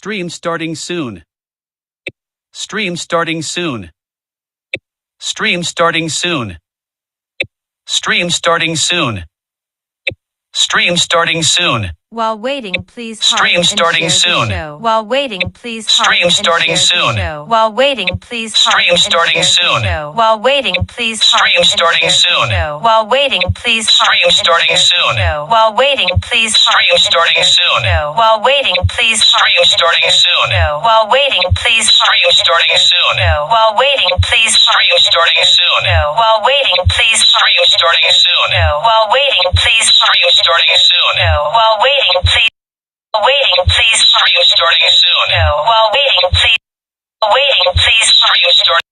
Stream starting soon. Stream starting soon. Stream starting soon. Stream starting soon. Stream starting soon. While waiting, please heart Stream and starting share soon. the show. While waiting, please heart Stream and starting share soon. the show. While waiting, please heart Stream and starting share soon. the show. While waiting, please heart Stream and starting share soon. the show. While waiting, please heart Stream and starting share the soon. show. While waiting, please heart Stream and starting share the soon. show. While waiting, please heart Stream and starting share the soon. show. While waiting, please heart Stream and starting share the soon. show. While waiting, please heart Stream and starting share the soon. show. While waiting, please heart Stream and starting share the soon. show. While waiting, please heart Stream and share starting the soon. show. While waiting, please waiting, please Stream starting soon. while waiting, please Stream starting.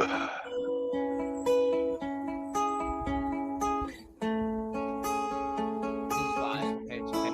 5, page 10.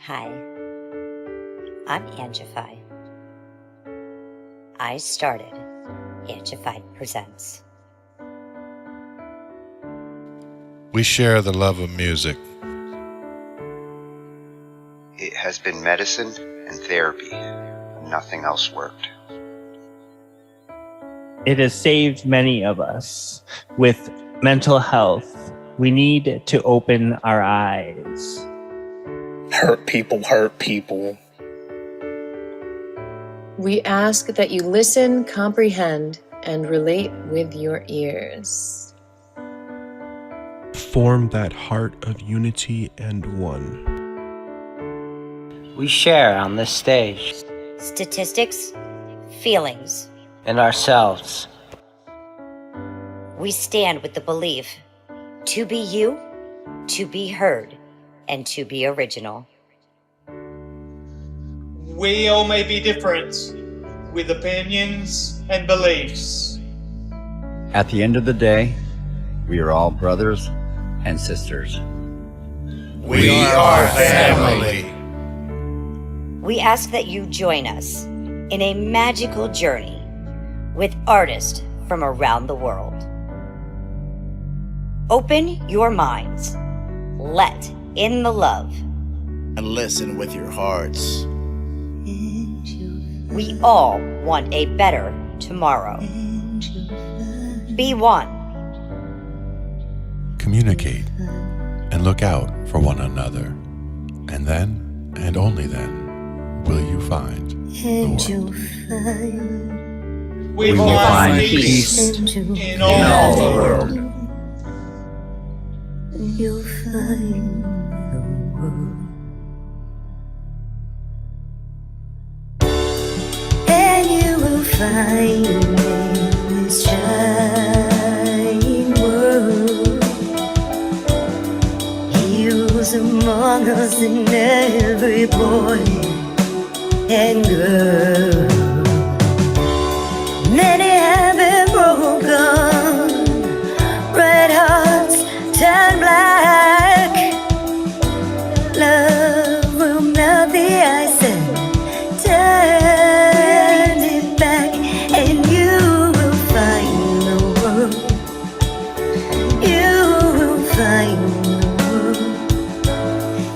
Hi, I'm Angified. I started Angified Presents. We share the love of music. It has been medicine and therapy. Nothing else worked. It has saved many of us. With mental health, we need to open our eyes. Hurt people. We ask that you listen, comprehend, and relate with your ears. Form that heart of unity and one. We share on this stage. Statistics, feelings. And ourselves. We stand with the belief to be you, to be heard, and to be original. We all may be different, with opinions and beliefs. At the end of the day, we are all brothers and sisters. We are family. We ask that you join us in a magical journey with artists from around the world. Open your minds, let in the love, and listen with your hearts. We all want a better tomorrow. Be one. Communicate and look out for one another. And then, and only then, will you find the world. We will find peace in all the world. You'll find the world. And you will find in this shining world. He was among us in every boy and girl. Many have been broken, red hearts turn black. Love will melt the ice and turn it back, and you will find the world. You will find the world.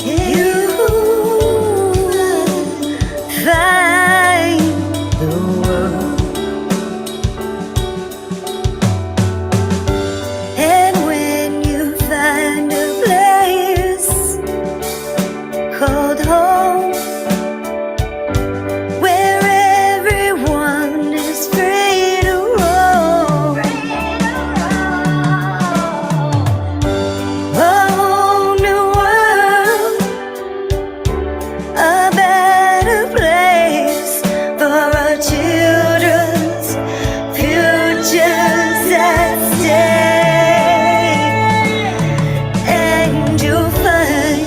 You will find the world. And when you find a place called home, where everyone is free to roam, a whole new world, a better place for our children's futures at stake. And you'll find,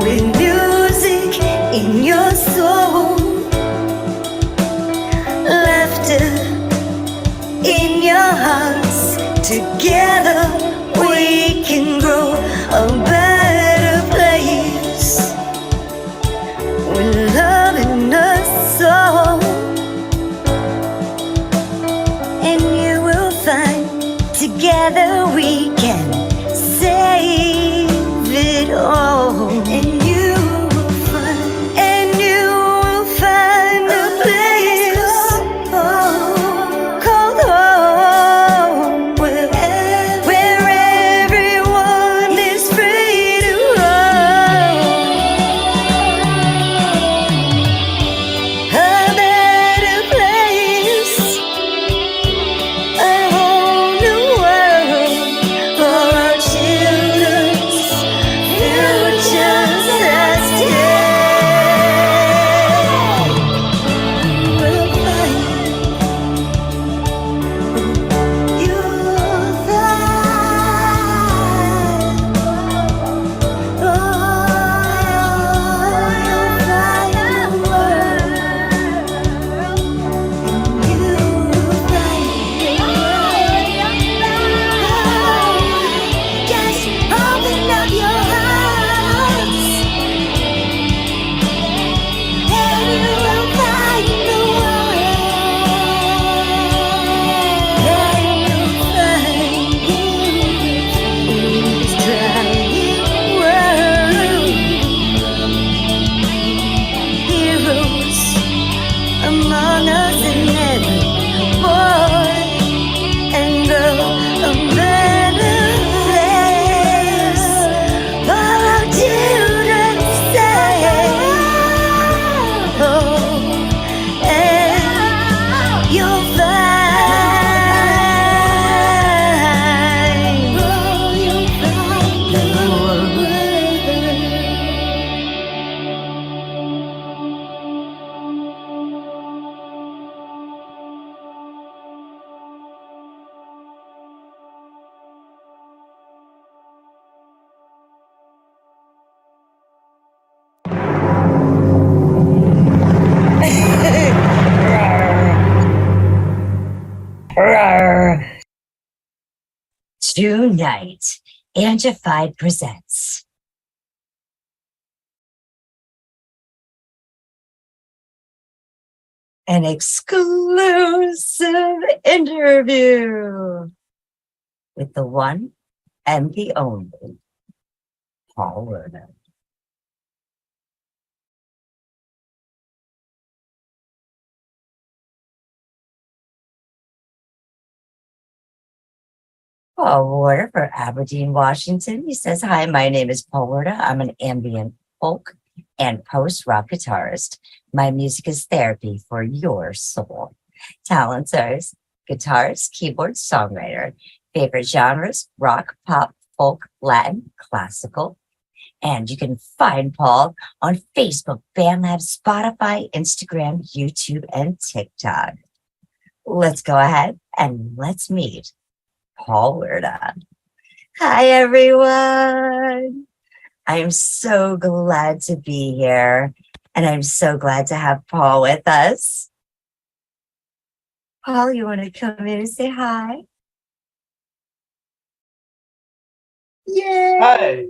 with music in your soul, laughter in your hearts, together we can grow a better place, with love in us soul. And you will find, together we can save it all. And you will find, and you will find a place called home, where Tonight, Angified Presents. An exclusive interview with the one and the only Paul Werda. Paul Werda for Aberdeen, Washington. He says, "Hi, my name is Paul Werda. I'm an ambient folk and post-rock guitarist. My music is therapy for your soul. Talents are guitarist, keyboard, songwriter. Favorite genres, rock, pop, folk, Latin, classical. And you can find Paul on Facebook, BandLab, Spotify, Instagram, YouTube, and TikTok. Let's go ahead and let's meet Paul Werda." Hi, everyone. I'm so glad to be here, and I'm so glad to have Paul with us. Paul, you want to come in and say hi? Yay! Hi.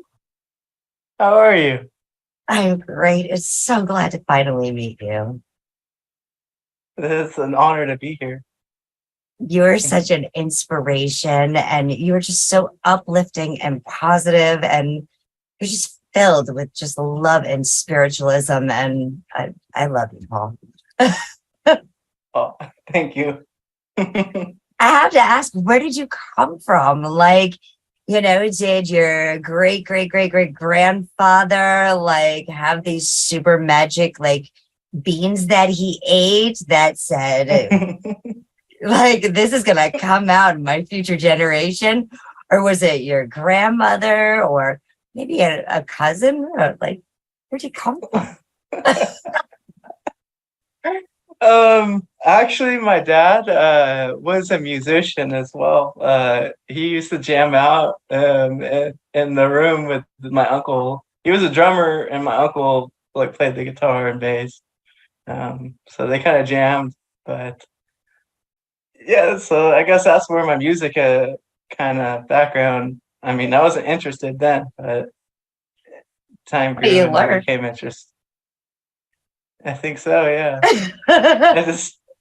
How are you? I'm great. It's so glad to finally meet you. It's an honor to be here. You're such an inspiration, and you're just so uplifting and positive, and you're just filled with just love and spiritualism, and I love you, Paul. Oh, thank you. I have to ask, where did you come from? Like, did your great grandfather like have these super magic like beans that he ate that said like this is gonna come out in my future generation? Or was it your grandmother or maybe a cousin? Or, like, where'd you come from? Actually, my dad was a musician as well. He used to jam out in the room with my uncle. He was a drummer, and my uncle like played the guitar and bass. So they kind of jammed, but yeah. So I guess that's where my music kind of background. I mean, I wasn't interested then, but time grew and I became interested. I think so, yeah.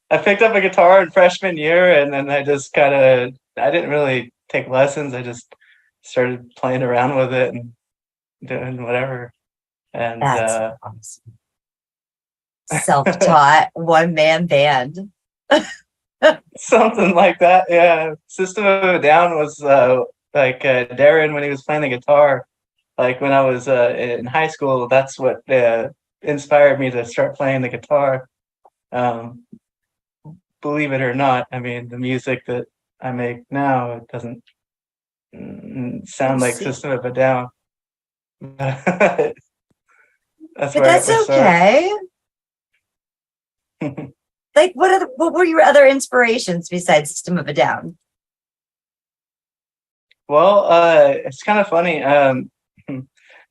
I picked up a guitar in freshman year, and then I just I didn't really take lessons. I just started playing around with it and doing whatever. And that's awesome. Self-taught one-man band. Something like that, yeah. System of a Down was Darren when he was playing the guitar. Like when I was in high school, that's what inspired me to start playing the guitar. Believe it or not, I mean, the music that I make now, it doesn't sound like System of a Down. That's okay. Like, what were your other inspirations besides System of a Down? Well, it's kind of funny.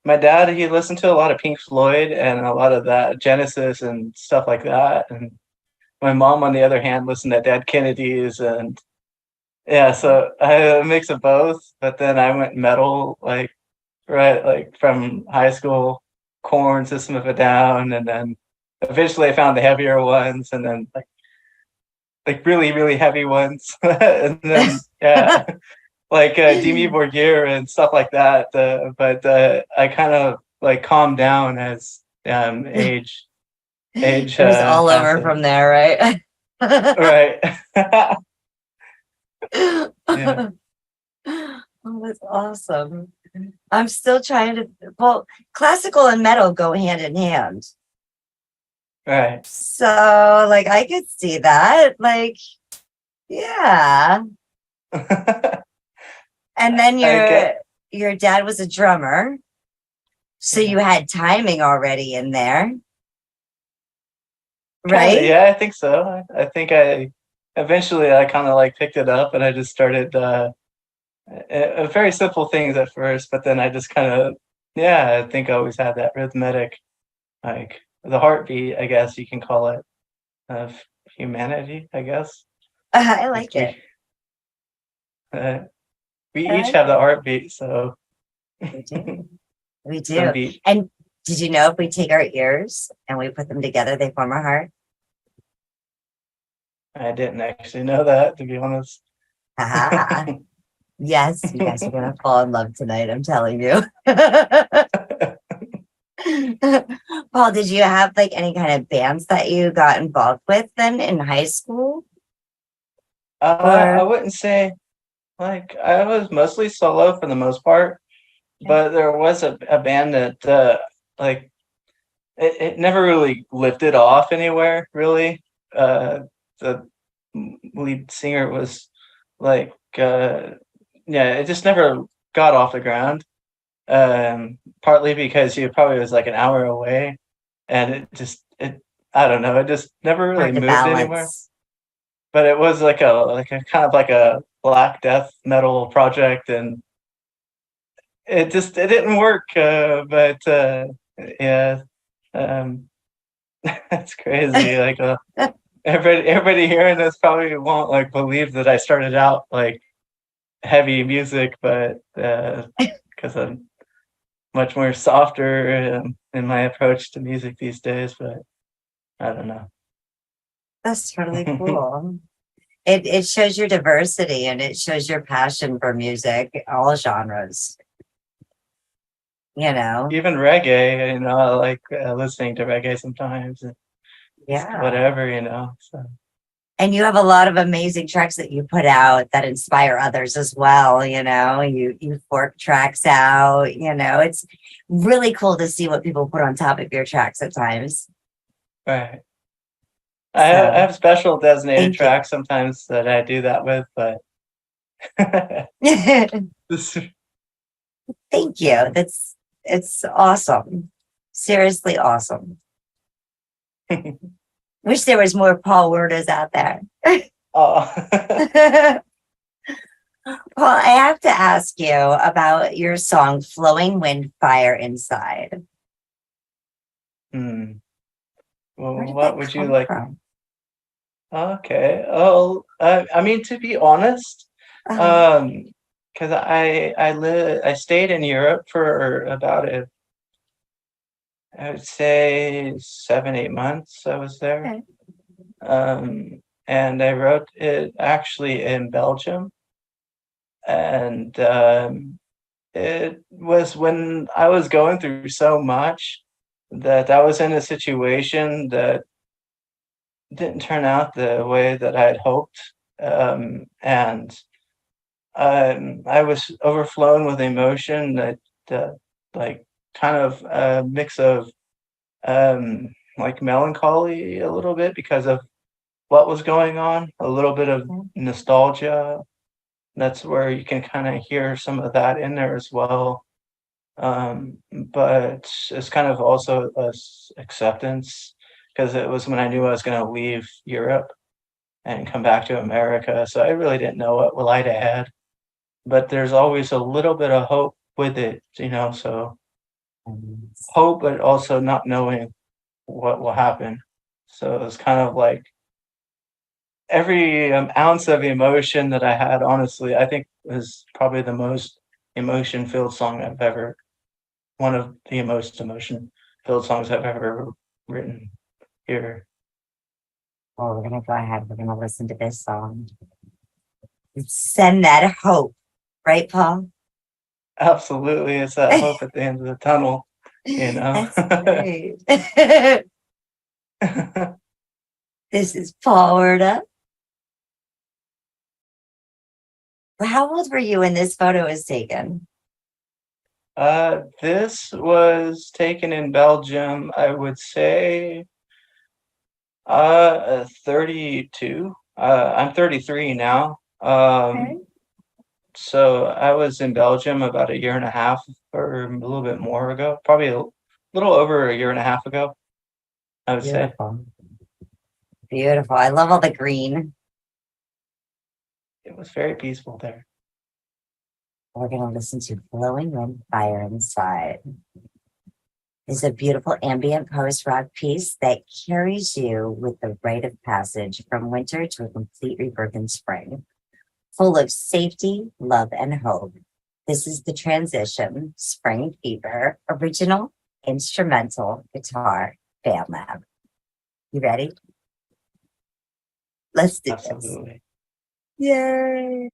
My dad, he listened to a lot of Pink Floyd and a lot of that Genesis and stuff like that. And my mom, on the other hand, listened to Dead Kennedys, and yeah, so I had a mix of both. But then I went metal, like from high school, Korn, System of a Down, and then eventually I found the heavier ones, and then like really, really heavy ones, and then yeah. Like Dimmu Borgir and stuff like that, but I kind of like calmed down as age. It was all over from there, right? Right. Yeah. Oh, that's awesome. I'm still trying to. Well, classical and metal go hand in hand. Right. So, like, I could see that. Like, yeah. And then your dad was a drummer, so you had timing already in there, right? Yeah, I think so. I think eventually I kind of like picked it up, and I just started very simple things at first, but then I just kind of I think I always had that rhythmic, like the heartbeat, I guess you can call it, of humanity, I guess. I like it. each have the heartbeat, so We do. We some do. beat. And did you know if we take our ears and we put them together, they form a heart? I didn't actually know that, to be honest. Ah, yes, you guys are gonna fall in love tonight. I'm telling you. Paul, did you have like any kind of bands that you got involved with then in high school? I wouldn't say, like, I was mostly solo for the most part, but there was a band that like it never really lifted off anywhere, really. The lead singer was like yeah, it just never got off the ground. Partly because he probably was like an hour away, and it I don't know, it just never really Hard to moved balance. anywhere. But it was like a kind of like a black death metal project, and it didn't work. But yeah, that's crazy. Like everybody hearing this probably won't like believe that I started out like heavy music, but because I'm much more softer in my approach to music these days. But I don't know. That's totally cool. It shows your diversity and it shows your passion for music, all genres. You know, Even reggae, you know, I like listening to reggae sometimes. And yeah. whatever, you know. So. And you have a lot of amazing tracks that you put out that inspire others as well. You know, you fork tracks out. You know, it's really cool to see what people put on top of your tracks at times. Right. I have special designated tracks sometimes that I do that with, but thank you. It's awesome. Seriously awesome. Wish there was more Paul Werdas out there. Oh. Paul, I have to ask you about your song Flowing Wind Fire Inside. Well, Where did what that would you come like? from? Okay. Oh, I mean, to be honest, because I stayed in Europe for about I would say 7-8 months. I was there, Okay. and I wrote it actually in Belgium, and it was when I was going through so much that I was in a situation that didn't turn out the way that I had hoped, and I was overflown with emotion that like kind of a mix of like melancholy a little bit because of what was going on, a little bit of nostalgia. That's where you can kind of hear some of that in there as well. But it's kind of also acceptance, because it was when I knew I was going to leave Europe and come back to America. So I really didn't know what light I had. But there's always a little bit of hope with it, you know, so hope, but also not knowing what will happen. So it's kind of like every ounce of emotion that I had, honestly, I think was probably the most emotion-filled song I've ever, one of the most emotion-filled songs I've ever written here. Well, we're going to go ahead. We're going to listen to this song. Send that hope. Right, Paul? Absolutely. It's that hope at the end of the tunnel, you know? That's great. This is Paul Werda. How old were you when this photo was taken? This was taken in Belgium, I would say 32. I'm 33 now. Okay. So I was in Belgium about 1.5 years or a little bit more ago, probably a little over 1.5 years ago, I would say. Beautiful. I love all the green. It was very peaceful there. We're going to listen to Flowing Wind Fire Inside. It's a beautiful ambient post-rock piece that carries you with the rite of passage from winter to a complete rebirth in spring. full of safety, love, and hope. This is the Transition Spring Fever original instrumental guitar fan lab. You ready? Let's do Absolutely. this. Yay!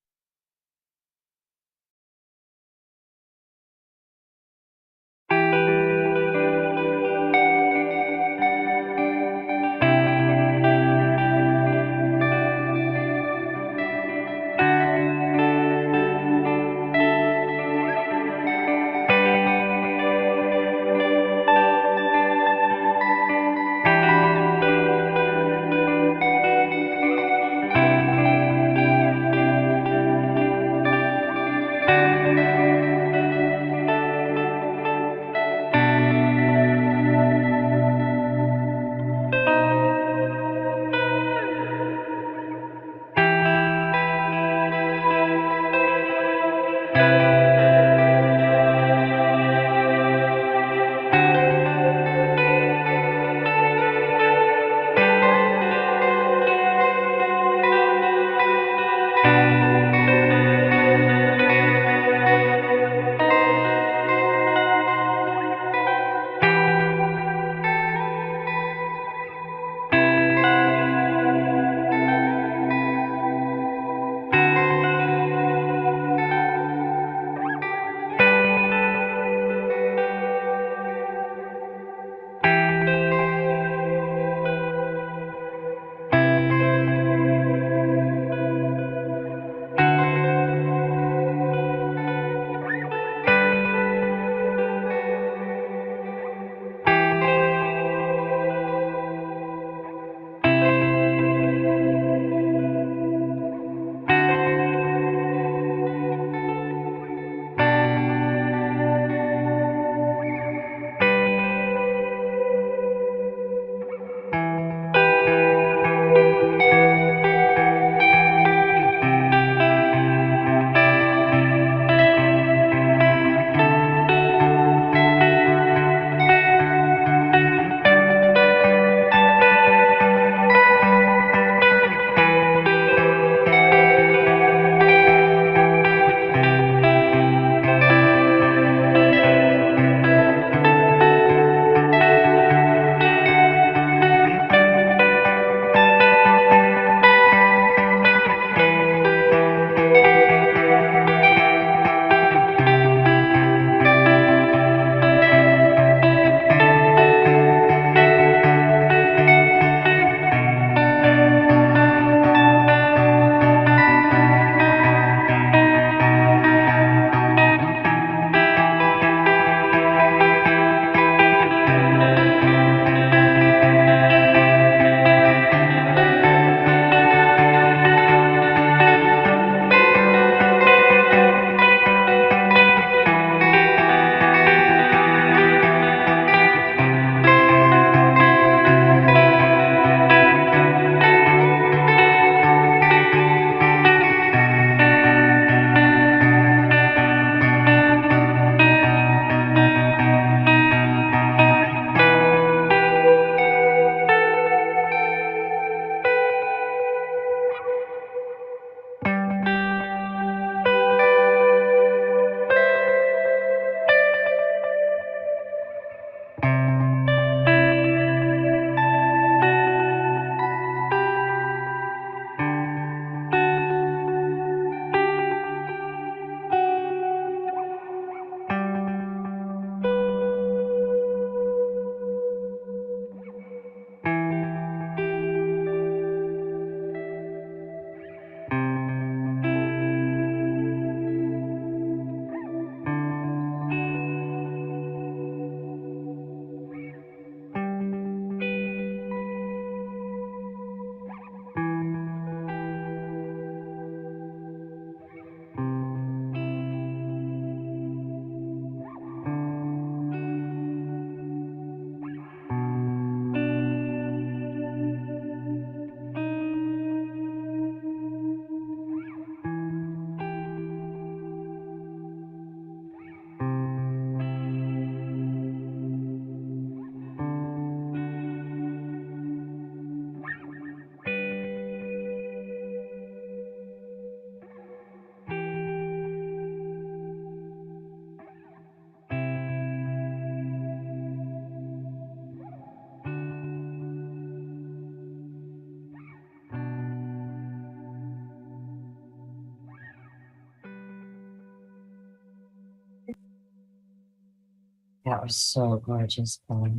That was so gorgeous, Paul.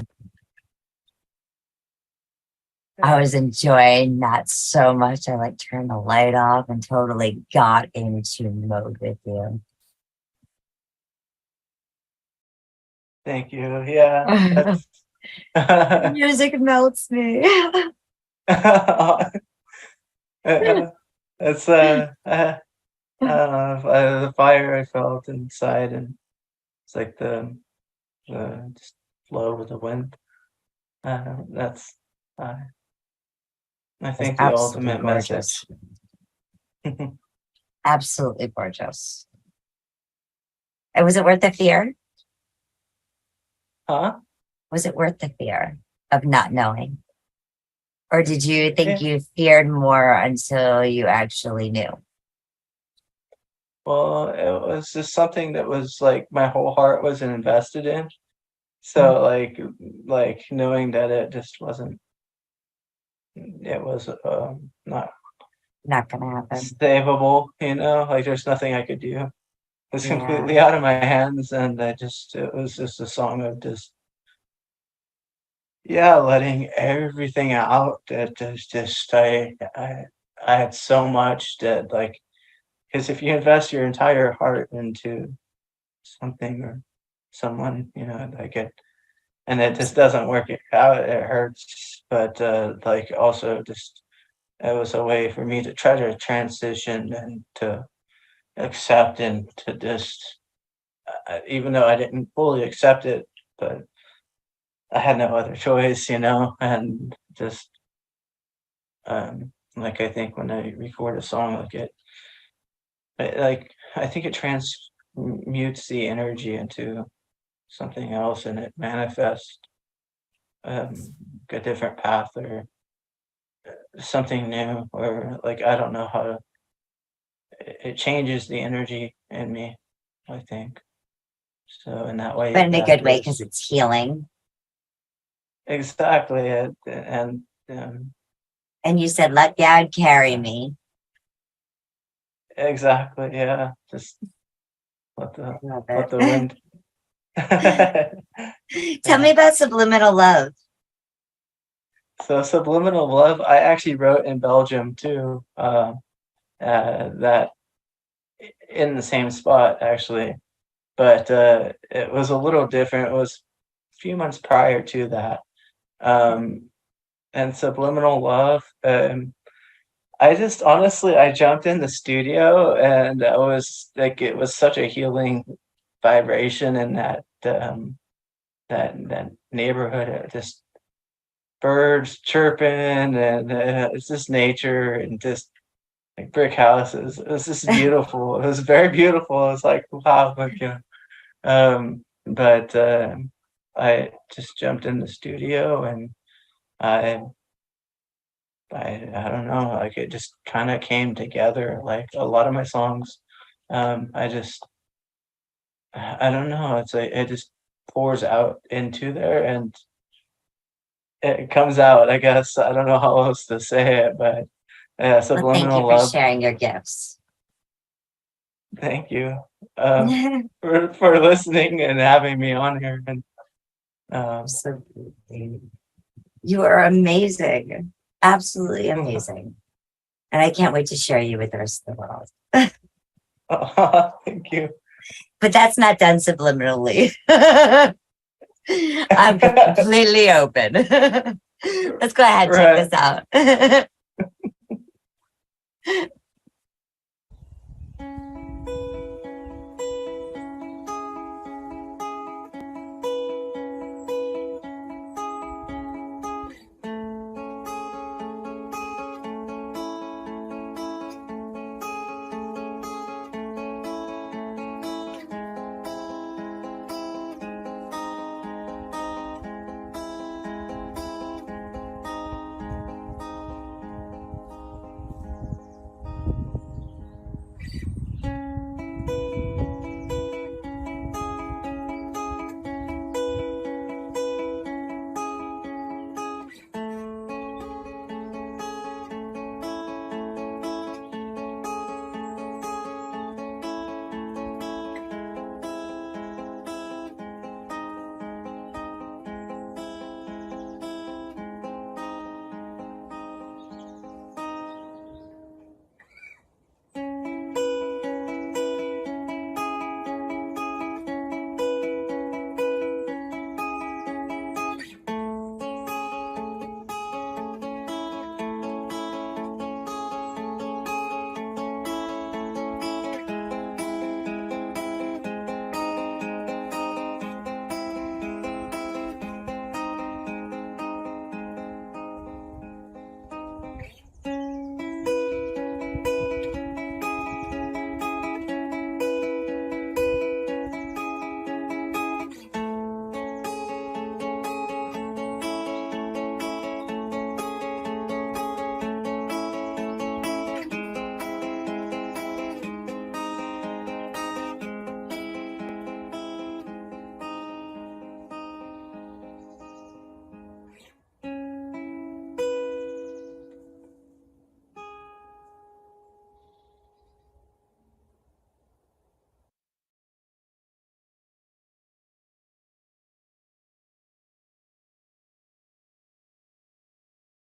I was enjoying that so much. I like turned the light off and totally got into mode with you. Thank you. Yeah. Music melts me. That's I don't know, the fire I felt inside, and it's like the just flow with the wind. That's I think the Absolutely ultimate gorgeous. message. Absolutely gorgeous. And was it worth the fear? Huh? Was it worth the fear of not knowing? Or did you think Yeah. you feared more until you actually knew? Well, it was just something that was like my whole heart was invested in. So like knowing that it just wasn't, it was not gonna happen. savable, like there's nothing I could do. It's Yeah. completely out of my hands, and it was just a song of just letting everything out. That just I had so much that, like, because if you invest your entire heart into something or someone, like it, and it just doesn't work out, it hurts. But like also just it was a way for me to try to transition and to accept and to just even though I didn't fully accept it, but I had no other choice, and just like I think when I record a song like like I think it transmutes the energy into something else, and it manifests a different path or something new, or like I don't know how to. It changes the energy in me, I think. So in that way, But in a good way, is- because it's healing. exactly it, And you said, let God carry me. exactly, yeah. Just let the wind. Tell me about subliminal love. So subliminal love, I actually wrote in Belgium too. That in the same spot actually, but it was a little different. It was a few months prior to that. And subliminal love. I just honestly, I jumped in the studio, and I was like, it was such a healing vibration in that neighborhood. Just birds chirping, and it's just nature, and just like brick houses. It was just beautiful. It was very beautiful. It was like, wow, like, but I just jumped in the studio, and I I don't know, like it just kind of came together. Like a lot of my songs, I don't know. It's like it just pours out into there, and it comes out. I guess I don't know how else to say it, but yeah, Well, thank you subliminal for love. sharing your gifts. Thank you for listening and having me on here. And Absolutely. You are amazing. Absolutely amazing. And I can't wait to share you with the rest of the world. Thank you. But that's not done subliminally. I'm completely open. Let's go ahead and check this out.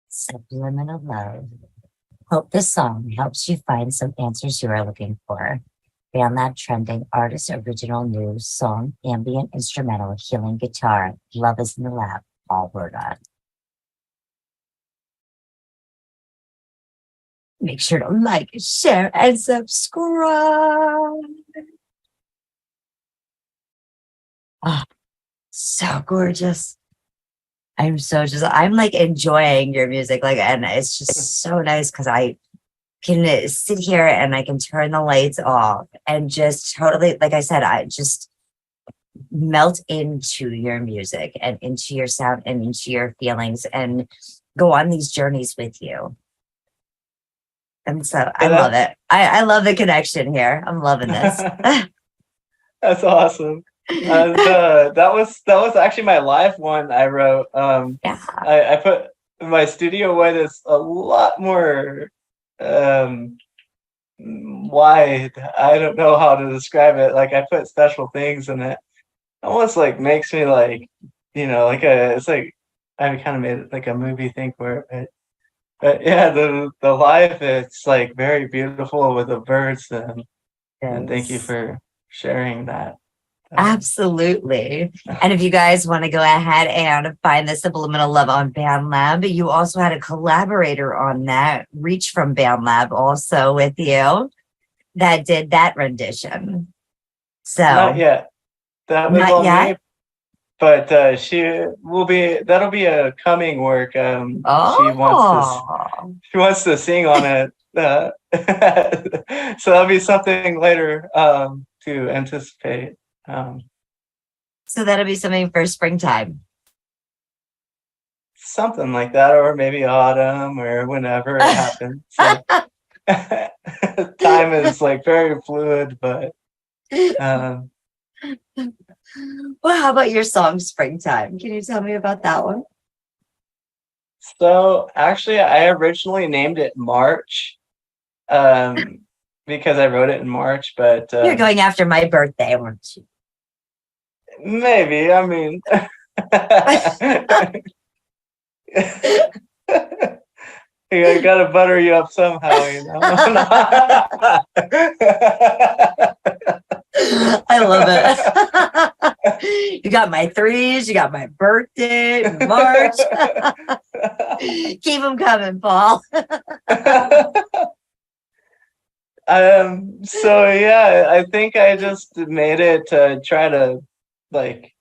Subliminal Love. Hope this song helps you find some answers you are looking for. BandLab trending artist original new song, ambient instrumental, healing guitar. Love is in the lab. Paul Werda. Make sure to like, share, and subscribe. Oh, so gorgeous. I'm like enjoying your music. Like, and it's just so nice because I can sit here and I can turn the lights off and just totally, like I said, I just melt into your music and into your sound and into your feelings and go on these journeys with you. And so I love it. I love the connection here. I'm loving this. That's awesome. That was actually my live one I wrote. Yeah. I put my studio one is a lot more wide. I don't know how to describe it. Like I put special things in it. Almost like makes me like, it's like I kind of made it like a movie thing for it. But yeah, the live, it's like very beautiful with the birds and thank you for sharing that. Absolutely. And if you guys want to go ahead and find the Subliminal Love on BandLab, you also had a collaborator on that, Reach from BandLab, also with you, that did that rendition. So not yet. That was all me. But that'll be a coming work. She wants to sing on it. So that'll be something later to anticipate. So that'll be something for springtime. Something like that, or maybe autumn or whenever it happens. So, time is like very fluid, but well, how about your song Springtime? Can you tell me about that one? So actually I originally named it March because I wrote it in March, but you're going after my birthday, weren't you? Maybe. I mean I gotta butter you up somehow, I love it. You got my threes, you got my birthday, March. Keep them coming, Paul. So yeah, I think I just made it to try to like,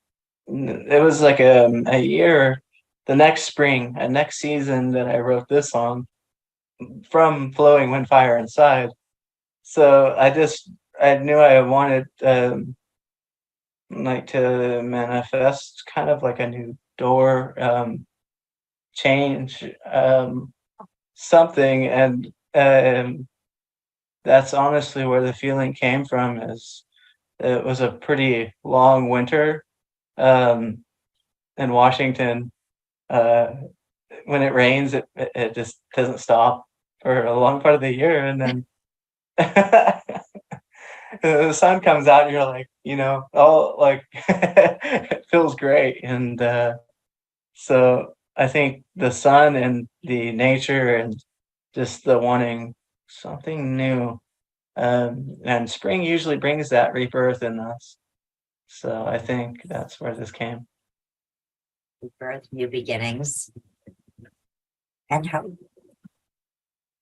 it was like a year, the next spring, next season that I wrote this song from Flowing Wind, Fire, Inside. So I knew I wanted like to manifest kind of like a new door, change, something, and that's honestly where the feeling came from. Is it was a pretty long winter in Washington. When it rains, it just doesn't stop for a long part of the year, and then the sun comes out and you're like, all like it feels great. And so I think the sun and the nature and just the wanting something new, and spring usually brings that rebirth in us. So I think that's where this came. Rebirth, new beginnings, and hope.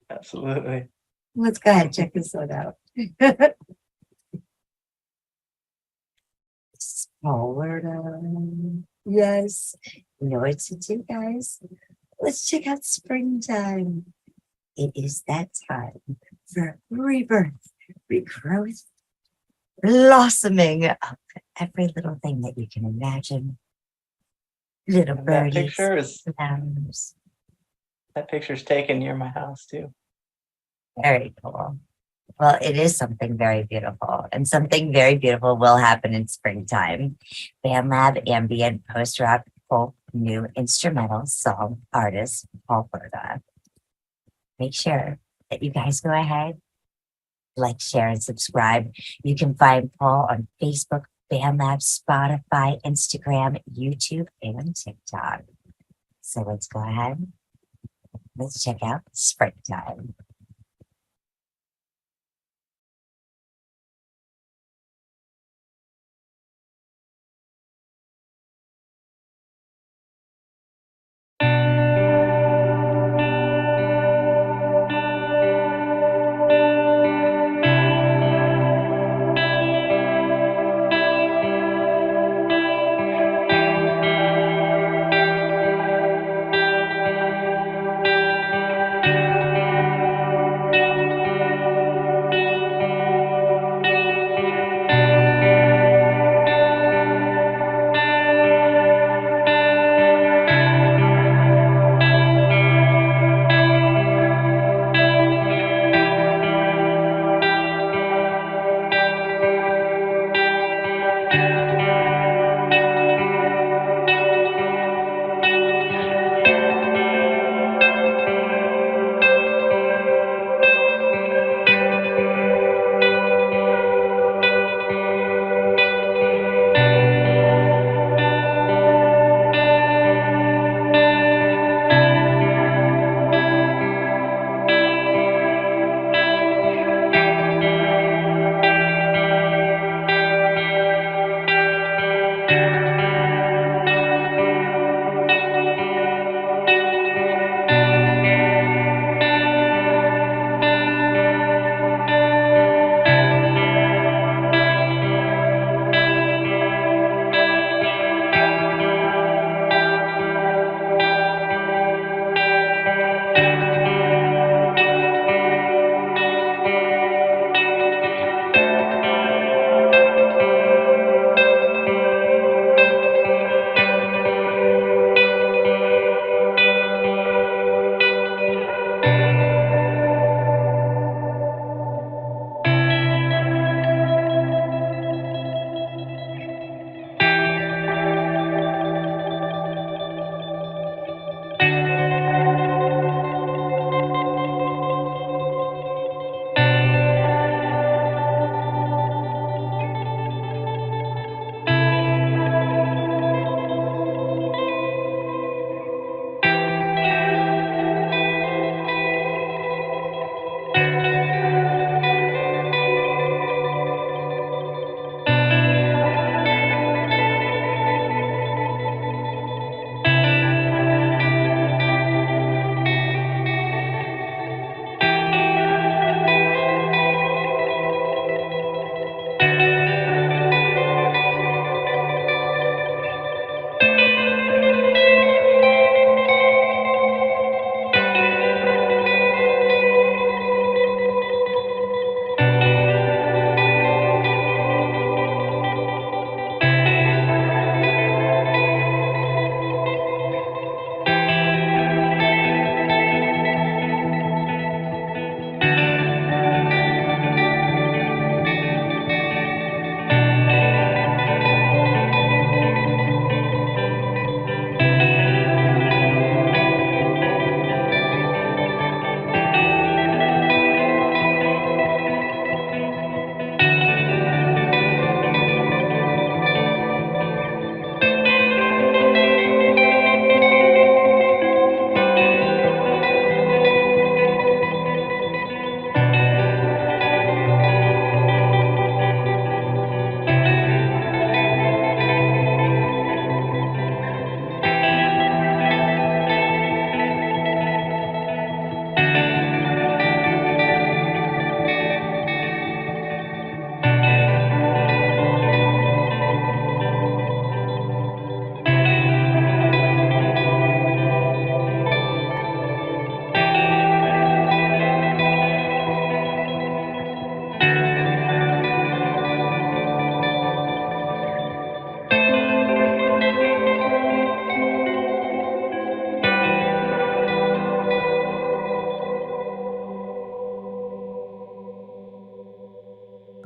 Absolutely. Let's go ahead and check this one out. Paul Werda. Yes. You know what to do, guys. Let's check out Springtime. It is that time for rebirth, regrowth, blossoming of every little thing that you can imagine. Little birdies, flowers. That picture's taken near my house too. Very cool. Well, it is something very beautiful, and something very beautiful will happen in springtime. BandLab ambient post-rock folk new instrumental song artist Paul Werda. Make sure that you guys go ahead, like, share, and subscribe. You can find Paul on Facebook, BandLab, Spotify, Instagram, YouTube, and TikTok. So let's go ahead Let's check out Springtime.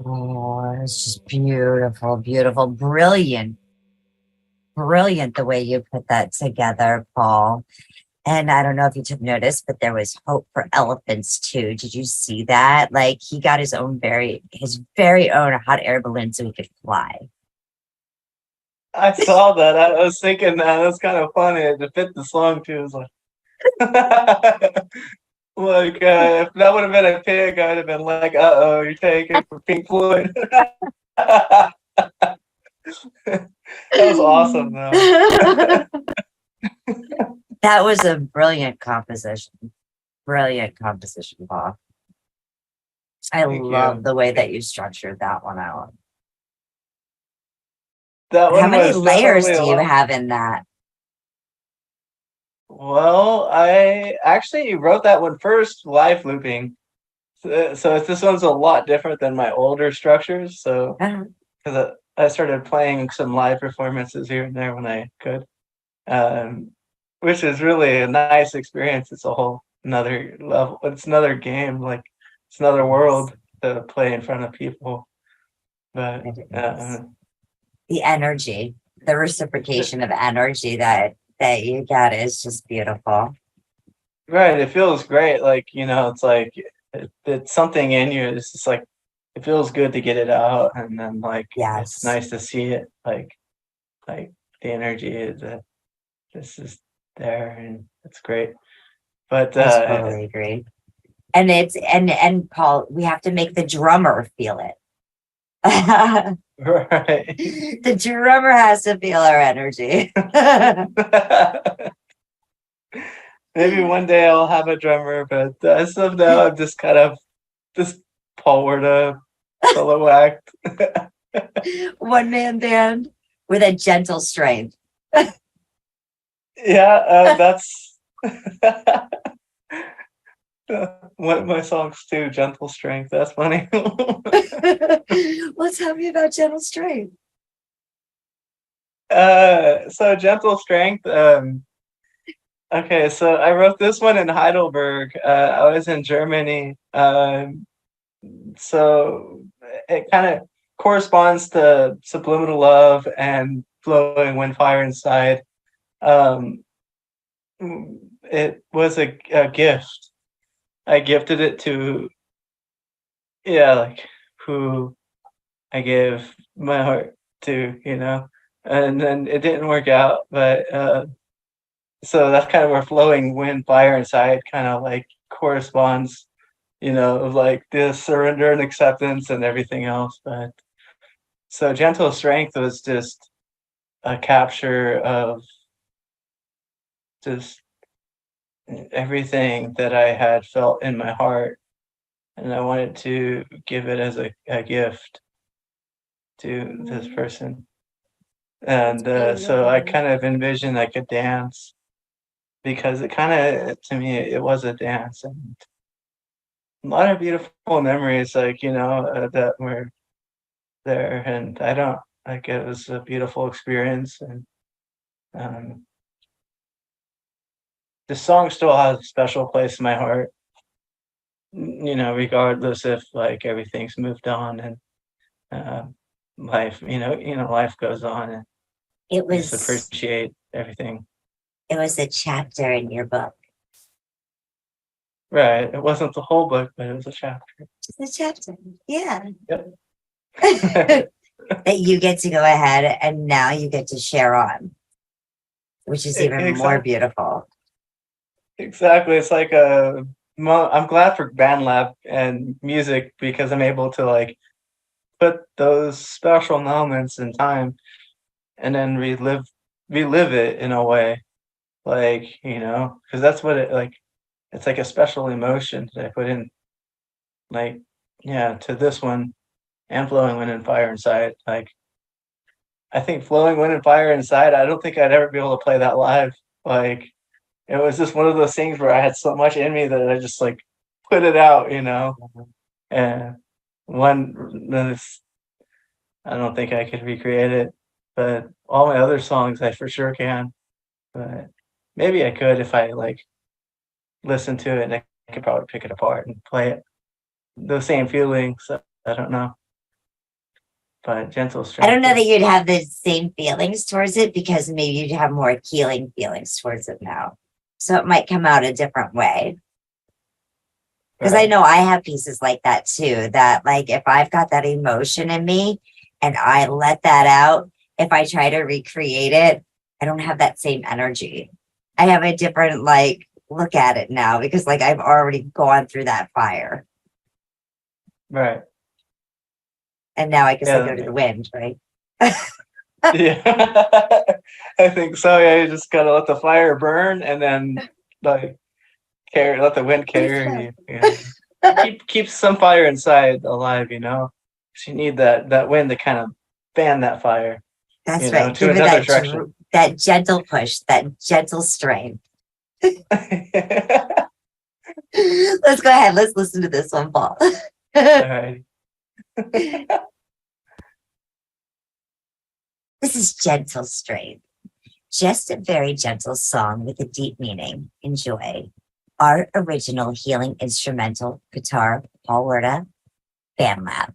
Oh, it's just beautiful, beautiful, brilliant, brilliant the way you put that together, Paul. And I don't know if you took notice, but there was hope for elephants too. Did you see that? Like he got his very own hot air balloon so he could fly. I saw that. I was thinking that was kind of funny to fit the song too. It was like, Like, if that would have been a pig, I would have been like, "Uh-oh, you're taking it for Pink Floyd." That was awesome, though. That was a brilliant composition. Brilliant composition, Paul. I love the way that you structured that one out. That How one many was layers definitely do a you lot. have in that? Well, I actually wrote that one first live looping. This one's a lot different than my older structures. So, because I started playing some live performances here and there when I could, which is really a nice experience. It's a whole another level. It's another game. Like it's another world to play in front of people. But The energy, the reciprocation of energy that you get is just beautiful. right, it feels great. Like it's like it's something in you. It's just like it feels good to get it out, and then like it's nice to see it. Like the energy is this is there, and it's great. But I totally agree. And it's and Paul, we have to make the drummer feel it. Right. The drummer has to feel our energy. Maybe one day I'll have a drummer, but as of now, I'm just kind of this Paul Werda solo act. One man band with a gentle strength. Yeah, that's one of my songs too. Gentle Strength. That's funny. Well, tell me about Gentle Strength. So Gentle Strength. Okay, so I wrote this one in Heidelberg. I was in Germany. So it kind of corresponds to Subliminal Love and Flowing Wind Fire Inside. It was a gift. I gifted it to, like who I gave my heart to, and then it didn't work out, but so that's kind of where Flowing Wind Fire Inside kind of like corresponds, of like the surrender and acceptance and everything else. But so Gentle Strength was just a capture of just everything that I had felt in my heart, and I wanted to give it as a gift to this person. And so I kind of envisioned like a dance, because it kind of, to me, it was a dance, and a lot of beautiful memories, like, that were there. And I don't, like, it was a beautiful experience. And the song still has a special place in my heart, regardless if like everything's moved on and life, life goes on, and It was just appreciate everything. It was a chapter in your book. Right. It wasn't the whole book, but it was a chapter. Just a chapter. Yeah. Yep. That you get to go ahead and now you get to share on, which is even more beautiful. Exactly. It's like I'm glad for Band Lab and music, because I'm able to like put those special moments in time and then relive it in a way, like, because that's what it like. It's like a special emotion that I put in, like, to this one and Flowing Wind and Fire Inside. Like, I think Flowing Wind and Fire Inside, I don't think I'd ever be able to play that live. Like, it was just one of those things where I had so much in me that I just like put it out, and I don't think I could recreate it, but all my other songs I for sure can. But maybe I could if I like listen to it, and I could probably pick it apart and play it. The same feelings. I don't know. But Gentle Strength. I don't know that you'd have the same feelings towards it, because maybe you'd have more healing feelings towards it now. So it might come out a different way. Because I know I have pieces like that too, that like if I've got that emotion in me and I let that out, if I try to recreate it, I don't have that same energy. I have a different like look at it now because like I've already gone through that fire. Right. And now I guess Yeah, I go to the wind, right? yeah. I think so. Yeah, you just gotta let the fire burn and then like let the wind carry you. Yeah. Keep some fire inside alive, you know. 'Cause you need that wind to kind of fan that fire. That's you know, right. to Give it another that direction. that gentle push, that gentle strain. Let's go ahead. Let's listen to this one, Paul. All right. This is Gentle Strain. Just a very gentle song with a deep meaning. Enjoy. Our original healing instrumental guitar, Paul Werda, Band Lab.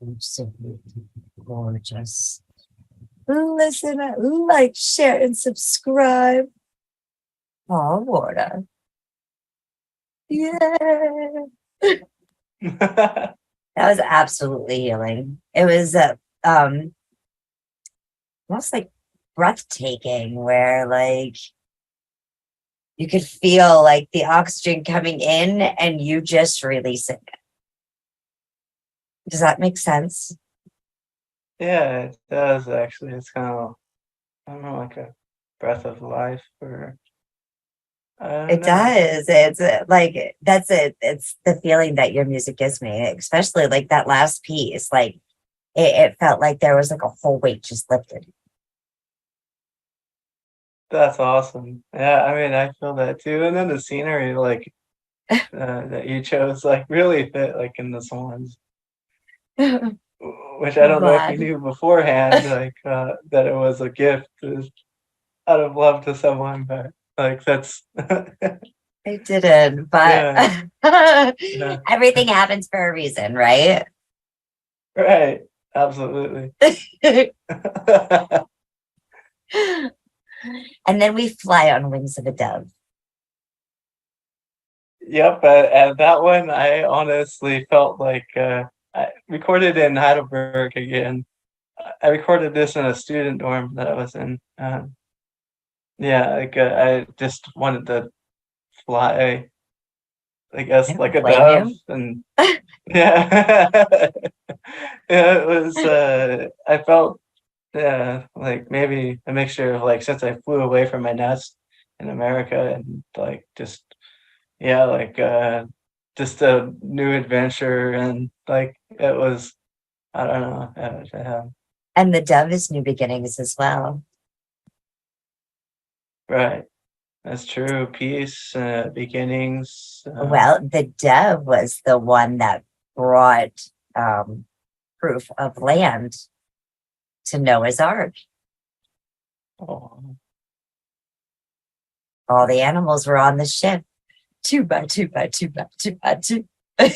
Absolutely gorgeous. Listen, like, share, and subscribe. Paul Werda. Yeah. That was absolutely healing. It was almost like breathtaking, where like you could feel like the oxygen coming in and you just releasing it. Does that make sense? Yeah, it does actually. It's kind of, I don't know, like a breath of life, or I don't It know. does. It's like, that's it. It's the feeling that your music gives me, especially like that last piece. Like it felt like there was like a whole weight just lifted. That's awesome. Yeah, I mean, I feel that too. And then the scenery, like that you chose, like really fit like in the swans, which I don't know if you Glad. knew beforehand, like that it was a gift out of love to someone, but like that's I didn't, but yeah, everything happens for a reason, right? right, absolutely. And then we fly on wings of a dove. Yep, and that one I honestly felt like I recorded in Heidelberg again. I recorded this in a student dorm that I was in. Yeah, like I just wanted to fly, I guess, like a blame dove, you. and yeah, yeah, it was. I felt like maybe a mixture of like, since I flew away from my nest in America, and like just yeah, like just a new adventure, and like it was, I don't know. And the dove is new beginnings as well. Right. That's true. Peace, beginnings. Well, the dove was the one that brought proof of land to Noah's Ark. Oh. All the animals were on the ship, 2 by 2 by 2 by 2 by 2. And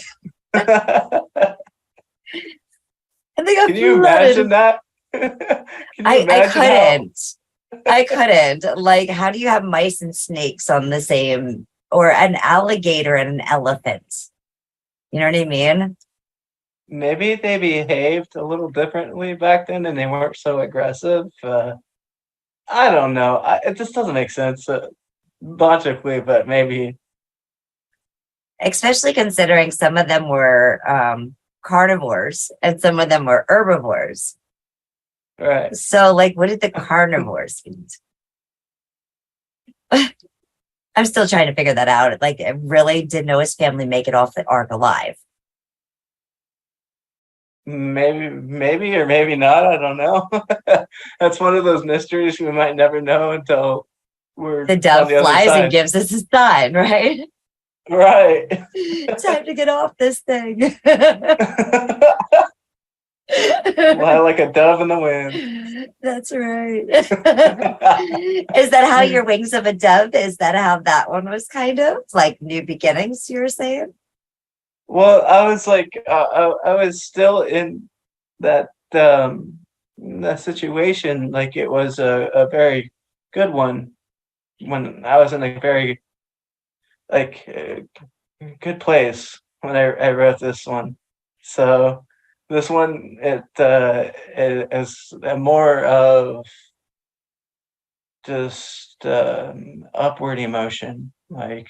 they got Can you flooded. imagine that? Can you imagine I couldn't. Like, how do you have mice and snakes on the same, or an alligator and an elephant? You know what I mean? Maybe they behaved a little differently back then, and they weren't so aggressive. I don't know. It just doesn't make sense logically, but maybe. Especially considering some of them were carnivores and some of them were herbivores. Right. So, like, what did the carnivores eat? I'm still trying to figure that out. Like, really, did Noah's family make it off the ark alive? Maybe, or maybe not. I don't know. That's one of those mysteries we might never know until we're The dove on the other flies side. and gives us a sign, right? Right. Time to get off this thing. Fly like a dove in the wind. That's right. Is that how your wings of a dove? Is that how that one was kind of like new beginnings? You were saying? Well, I was like, I was still in that situation. Like it was a very good one when I was in a very like good place when I wrote this one. So this one, it is more of just upward emotion, like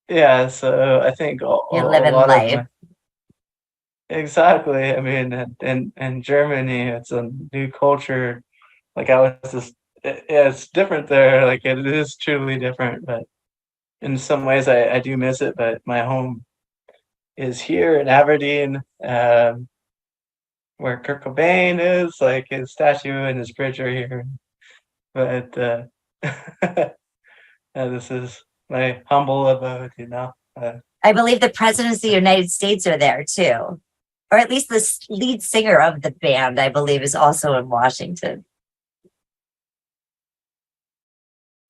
yeah. So I think You're a living lot of life. exactly. I mean, in Germany, it's a new culture. Like I was just, yeah, it's different there. Like it is truly different, but in some ways I do miss it. But my home is here in Aberdeen, where Kurt Cobain is. Like his statue and his bridge are here. But this is my humble abode, you know. I believe the presidents of the United States are there too. Or at least the lead singer of the band, I believe, is also in Washington.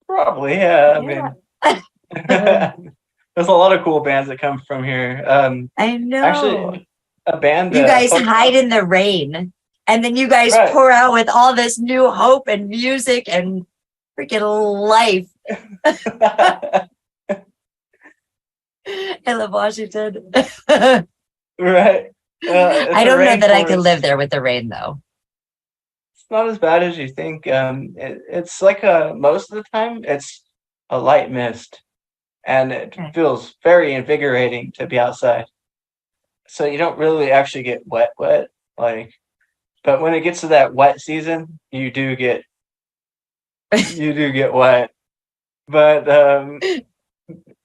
Probably, yeah. I mean, there's a lot of cool bands that come from here. I know. Actually, a band. You guys post- hide in the rain, and then you guys Right. pour out with all this new hope and music and freaking life. I love Washington. Right. I don't know that I could live there with the rain, though. It's not as bad as you think. It's like most of the time it's a light mist, and it feels very invigorating to be outside. So you don't really actually get wet, like. But when it gets to that wet season, you do get wet. But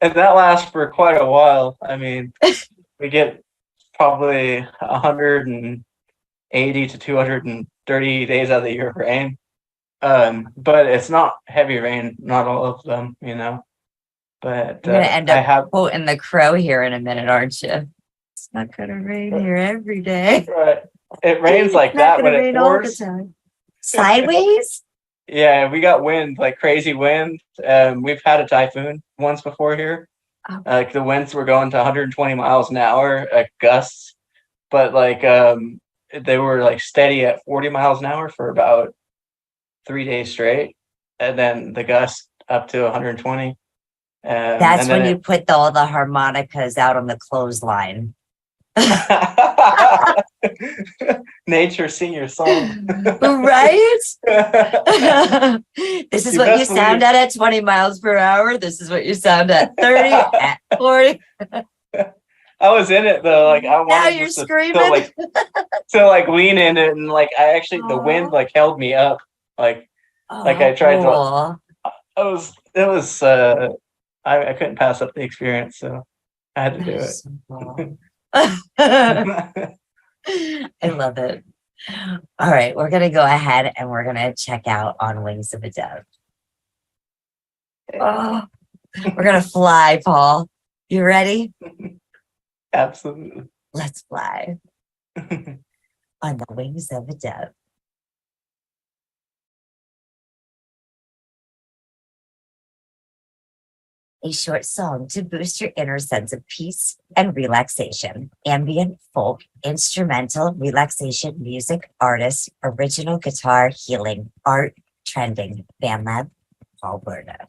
and that lasts for quite a while. I mean, we get probably 180 to 230 days out of the year of rain. But it's not heavy rain, not all of them, you know. But You're gonna end up quoting the crow here in a minute, aren't you? It's not gonna rain here every day. Right. It rains like that when it pours. Sideways? Yeah, we got wind, like crazy wind. We've had a typhoon once before here. Like the winds were going to 120 miles an hour, gusts, but like they were like steady at 40 miles an hour for about 3 days straight, and then the gust up to 120. That's when you put all the harmonicas out on the clothesline. Nature, sing your song. Right? This is what you sound at 20 miles per hour. This is what you sound at 30, at 40. I was in it though. Like I wanted now you're screaming. To lean in it, and like I actually the wind like held me up. Like I tried to. It was. I couldn't pass up the experience, so I had to do it. I love it. All right, we're gonna go ahead and we're gonna check out on Wings of a Dove. Oh, we're gonna fly, Paul. You ready? Absolutely. Let's fly on the wings of a dove. A short song to boost your inner sense of peace and relaxation. Ambient, folk, instrumental, relaxation, music, artist, original guitar, healing, art, trending, BandLab, Paul Werda.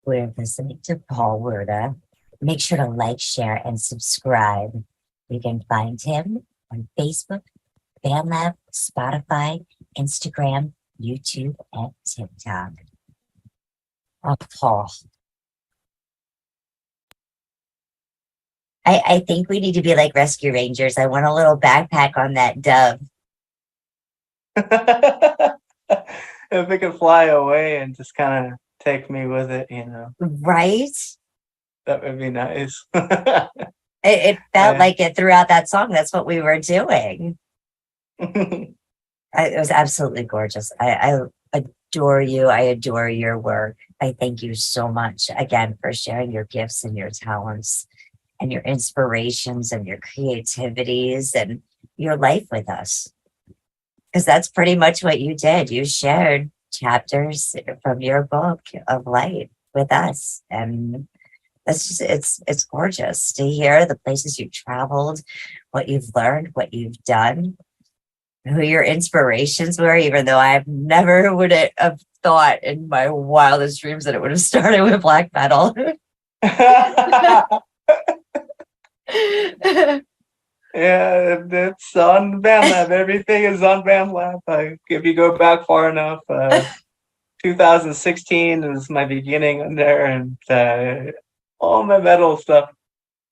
We're listening to Paul Werda. Make sure to like, share, and subscribe. You can find him on Facebook, BandLab, Spotify, Instagram, YouTube, and TikTok. Oh, Paul. I think we need to be like rescue rangers. I want a little backpack on that dove. If it could fly away and just kind of take me with it, Right? That would be nice. It felt like it throughout that song. That's what we were doing. It was absolutely gorgeous. I adore you. I adore your work. I thank you so much again for sharing your gifts and your talents and your inspirations and your creativities and your life with us. Because that's pretty much what you did. You shared chapters from your book of light with us. And that's just, it's gorgeous to hear the places you've traveled, what you've learned, what you've done, who your inspirations were, even though I never would have thought in my wildest dreams that it would have started with black metal. Yeah, it's on BandLab. Everything is on BandLab. If you go back far enough, 2016 is my beginning on there, and all my metal stuff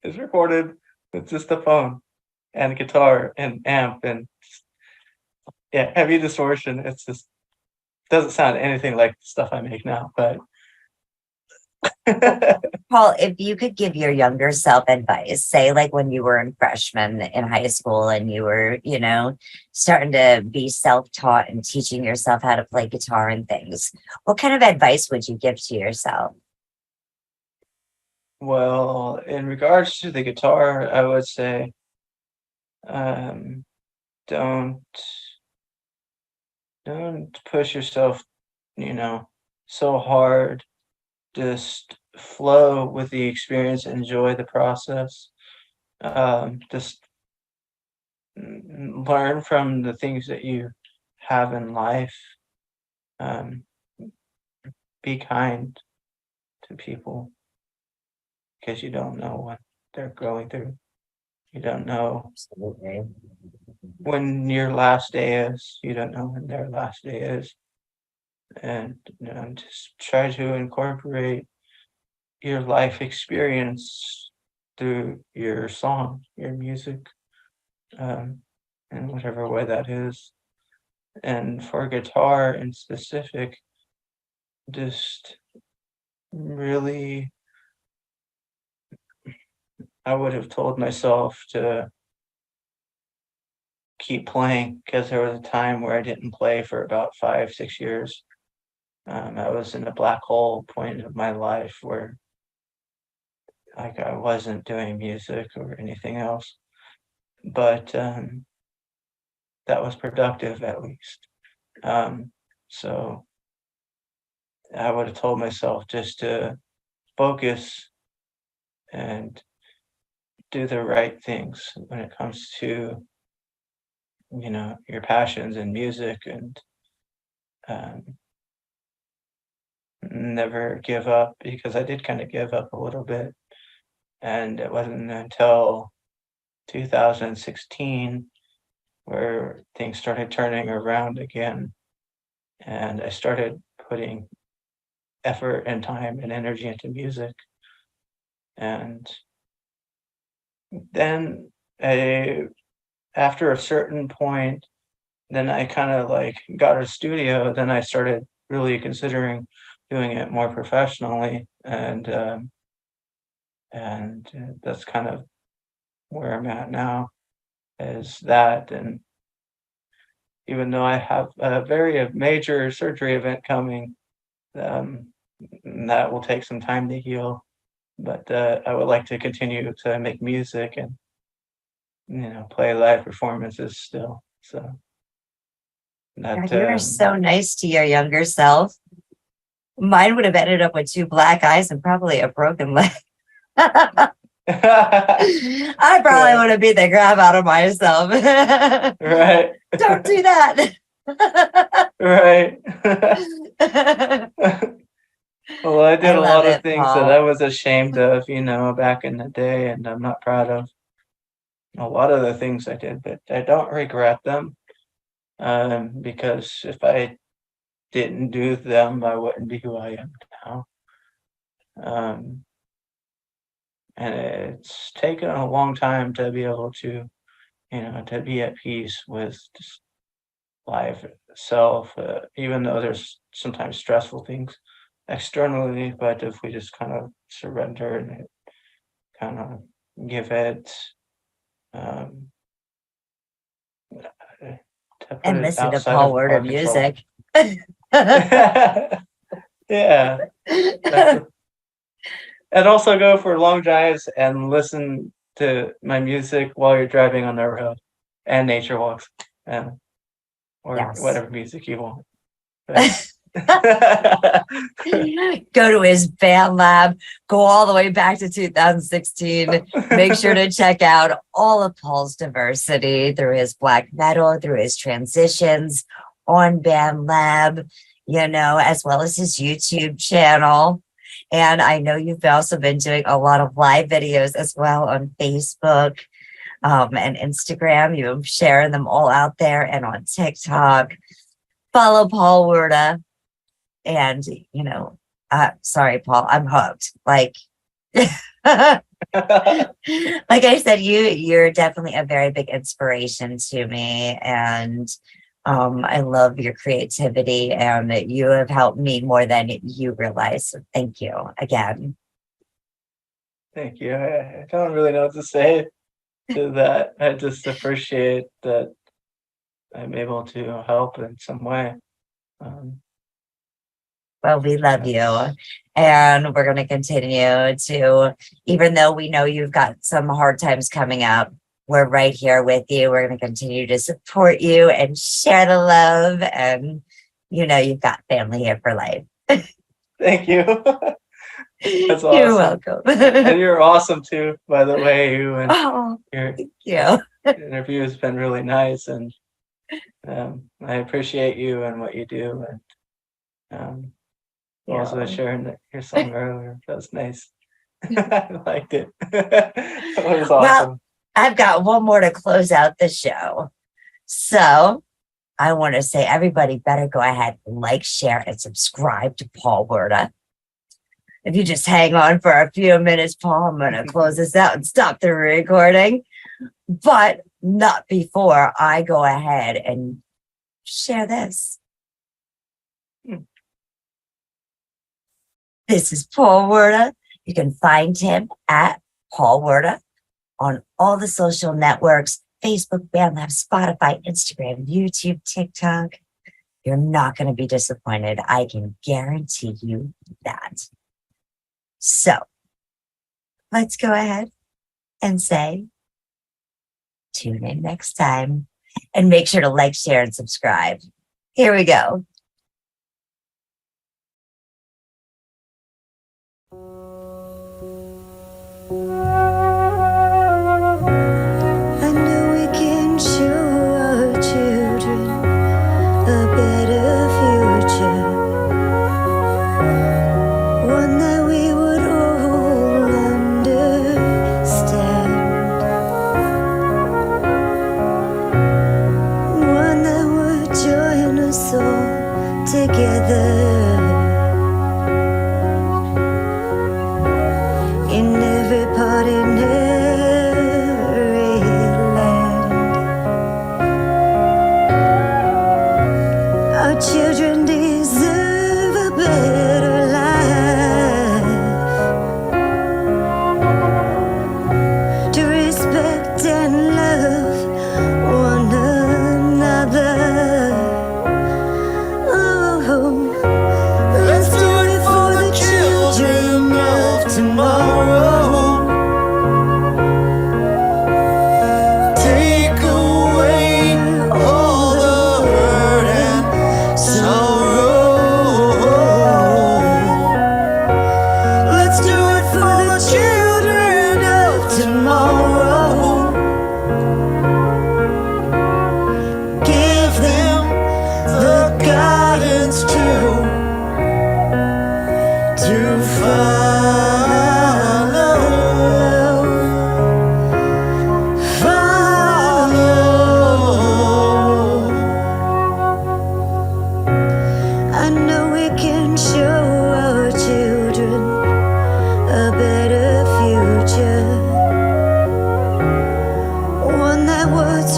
is recorded with just a phone and guitar and amp and heavy distortion. It's just doesn't sound anything like the stuff I make now, but Paul, if you could give your younger self advice, say like when you were in freshman in high school and you were, starting to be self-taught and teaching yourself how to play guitar and things, what kind of advice would you give to yourself? Well, in regards to the guitar, I would say don't push yourself, so hard. Just flow with the experience, enjoy the process. Just learn from the things that you have in life. Be kind to people because you don't know what they're going through. You don't know when your last day is. You don't know when their last day is. And just try to incorporate your life experience through your song, your music, in whatever way that is. And for guitar in specific, just really, I would have told myself to keep playing because there was a time where I didn't play for about 5-6 years. I was in a black hole point of my life where I wasn't doing music or anything else, but that was productive at least. So I would have told myself just to focus and do the right things when it comes to, your passions in music, and never give up, because I did kind of give up a little bit. And it wasn't until 2016 where things started turning around again. And I started putting effort and time and energy into music. And then after a certain point, then I kind of got a studio. Then I started really considering doing it more professionally, and that's kind of where I'm at now, is that. And even though I have a very major surgery event coming, that will take some time to heal, but I would like to continue to make music and play live performances still. So God, you are so nice to your younger self. Mine would have ended up with 2 black eyes and probably a broken leg. I probably would have beat the crap out of myself. Right. Don't do that. Right. Well, I did a lot of things that I was ashamed of, back in the day, and I'm not proud of. a lot of the things I did, but I don't regret them. Because if I didn't do them, I wouldn't be who I am now. And it's taken a long time to be able to, to be at peace with just life itself, even though there's sometimes stressful things externally, but if we just kind of surrender and kind of give it, and listen to Paul Werda music. Yeah. And also go for long drives and listen to my music while you're driving on the road and nature walks, or whatever music you want. Go to his band lab, go all the way back to 2016. Make sure to check out all of Paul's diversity through his black metal, through his transitions on Band Lab, as well as his YouTube channel. And I know you've also been doing a lot of live videos as well on Facebook and Instagram. You're sharing them all out there and on TikTok. Follow Paul Werda. And, sorry, Paul, I'm hooked. Like I said, you're definitely a very big inspiration to me. And I love your creativity, and you have helped me more than you realize. So thank you again. Thank you. I don't really know what to say to that. I just appreciate that I'm able to help in some way. Well, we love you, and we're going to continue to, even though we know you've got some hard times coming up, we're right here with you. We're going to continue to support you and share the love, and you've got family here for life. Thank you. That's awesome. You're welcome. And you're awesome too, by the way. Your thank you. Interview has been really nice, and I appreciate you and what you do, and also sharing your song earlier. That was nice. I liked it. It was awesome. Well, I've got one more to close out the show. So I want to say everybody better go ahead and like, share, and subscribe to Paul Werda. If you just hang on for a few minutes, Paul, I'm going to close this out and stop the recording. But not before I go ahead and share this. This is Paul Werda. You can find him at Paul Werda on all the social networks: Facebook, BandLab, Spotify, Instagram, YouTube, TikTok. You're not going to be disappointed. I can guarantee you that. So let's go ahead and say, tune in next time, and make sure to like, share, and subscribe. Here we go. I know we can show our children a better future, one that we would all understand, one that would join us all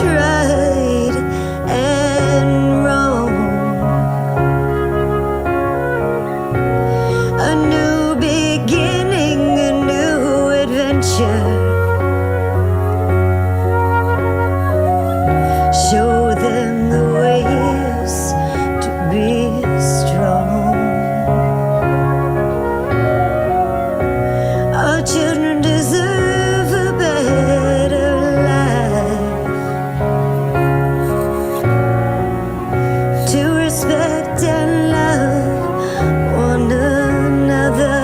what's right and wrong. A new beginning, a new adventure. Show them the ways to be strong. Our children deserve a better life, to respect and love one another.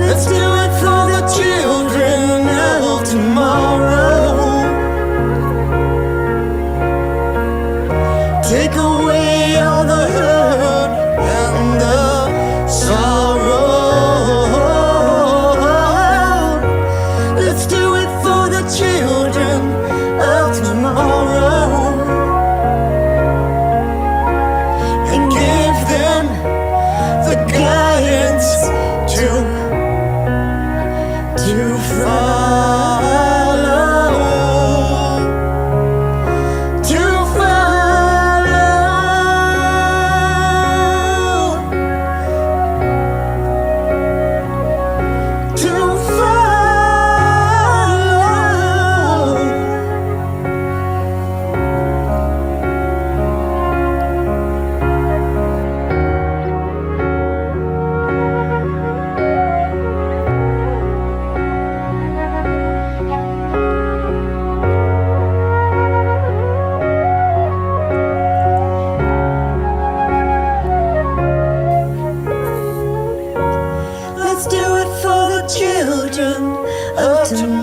Let's do it for the children of tomorrow. Take away all the hurt and the sorrow. Let's do it for the children of tomorrow, and give them the guidance to follow, to follow, to follow. Let's do it for the children of tomorrow.